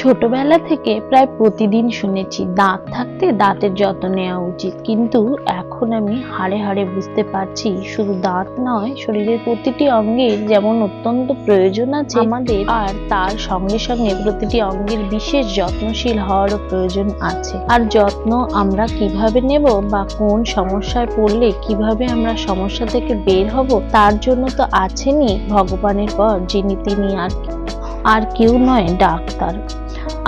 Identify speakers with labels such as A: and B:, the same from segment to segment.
A: ছোটবেলা থেকে প্রায় প্রতিদিন শুনেছি দাঁত থাকতে দাঁতের যত্ন নেওয়া উচিত, কিন্তু এখন আমি হাড়ে হাড়ে বুঝতে পারছি শুধু দাঁত নয়, শরীরের প্রতিটি অঙ্গের যেমন অত্যন্ত প্রয়োজন আছে আমাদের, আর তার সঙ্গে সঙ্গে প্রতিটি অঙ্গের বিশেষ যত্নশীল হওয়ারও প্রয়োজন আছে। আর যত্ন আমরা কিভাবে নেব বা কোন সমস্যায় পড়লে কিভাবে আমরা সমস্যা থেকে বের হব, তার জন্য তো আছেনই ভগবানের পর যিনি, তিনি আর কেউ নয়, ডাক্তার।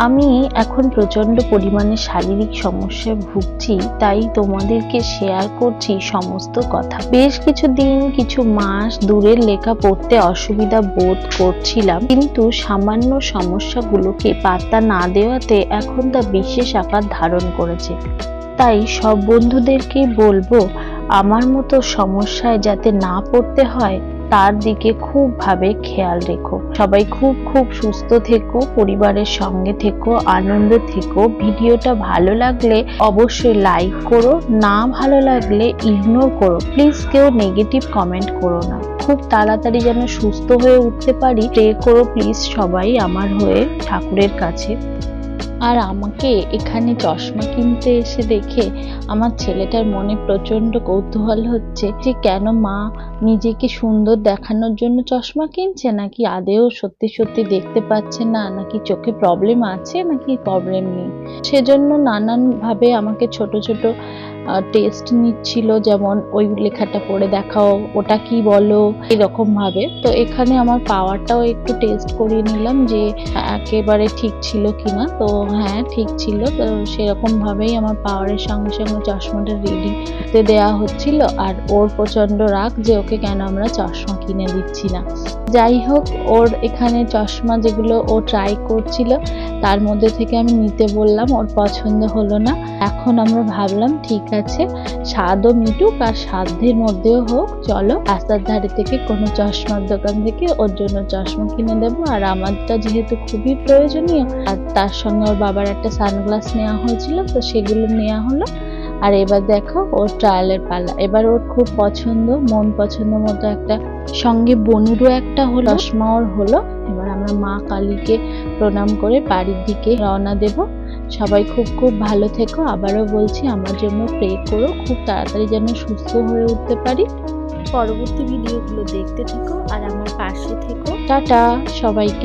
A: আমি এখন প্রচন্ড পরিমাণে শারীরিক সমস্যায় ভুগছি, তাই তোমাদেরকে শেয়ার করছি সমস্ত কথা। বেশ কিছুদিন, কিছু মাস দূরের লেখা পড়তে অসুবিধা বোধ করছিলাম, কিন্তু সামান্য সমস্যাগুলোকে পাত্তা না দেওয়াতে এখন তা বিশেষ আকার ধারণ করেছে। তাই সব বন্ধুদেরকে বলবো, আমার মতো সমস্যায় যাতে না পড়তে হয় তার দিকে খুব ভাবে খেয়াল রেখো। সবাই খুব খুব সুস্থ থেকো, পরিবারের সঙ্গে থেকো, আনন্দে থেকো। ভিডিওটা ভালো লাগলে অবশ্যই লাইক করো, না ভালো লাগলে ইগনোর করো। প্লিজ কেউ নেগেটিভ কমেন্ট করো না। খুব তাড়াতাড়ি যেন সুস্থ হয়ে উঠতে পারি, প্রে করো প্লিজ সবাই আমার হয়ে ঠাকুরের কাছে। আর আমাকে এখানে চশমা কিনতে এসে দেখে আমার ছেলেটার মনে প্রচন্ড কৌতূহল হচ্ছে যে কেন মা নিজেকে সুন্দর দেখানোর জন্য চশমা কিনছে, নাকি আদেও সত্যি সত্যি দেখতে পাচ্ছে না, নাকি চোখে প্রবলেম আছে, নাকি প্রবলেম নেই। সেজন্য নানান ভাবে আমাকে ছোট ছোট টেস্ট নিচ্ছিল, যেমন ওই লেখাটা পড়ে দেখাও, ওটা কি বলো, এরকম ভাবে। তো এখানে আমার পাওয়ারটাও একটু টেস্ট করিয়ে নিলাম যে একেবারে ঠিক ছিল কিনা। তো হ্যাঁ, ঠিক ছিল। তো সেরকম ভাবেই আমার পাওয়ারের সঙ্গে সঙ্গে চশমাটা রেডিতে দেওয়া হচ্ছিল। আর ওর প্রচন্ড রাগ যে ওকে কেন আমরা চশমা কিনে দিচ্ছি না। যাই হোক, ওর এখানে চশমা যেগুলো ও ট্রাই করছিল তার মধ্যে থেকে আমি নিতে বললাম, ওর পছন্দ হলো না। এখন আমরা ভাবলাম ঠিক আছে, স্বাদও মিটুক আর সাধ্যের মধ্যেও হোক, চলো রাস্তার ধারে থেকে কোনো চশমার দোকান থেকে ওর জন্য চশমা কিনে দেবো। আর আমারটা যেহেতু খুবই প্রয়োজনীয়, আর তার সঙ্গে ওর বাবার একটা সানগ্লাস নেওয়া হয়েছিল, তো সেগুলো নেওয়া হলো। আর এবার দেখো ওর ট্রায়ালের পালা। এবার ওর খুব পছন্দ, মন পছন্দ মতো একটা, সঙ্গে বনুরও একটা হলো, চশমা ওর হলো। এবার আমরা মা কালীকে প্রণাম করে বাড়ির দিকে রওনা দেব। সবাই খুব খুব ভালো থেকো। আবারও বলছি, আমার জন্য প্রে করো, খুব তাড়াতাড়ি যেন সুস্থ হয়ে উঠতে পারি। পরবর্তী ভিডিওগুলো দেখতে থেকো আর আমার পাশে থেকো। টাটা সবাইকে।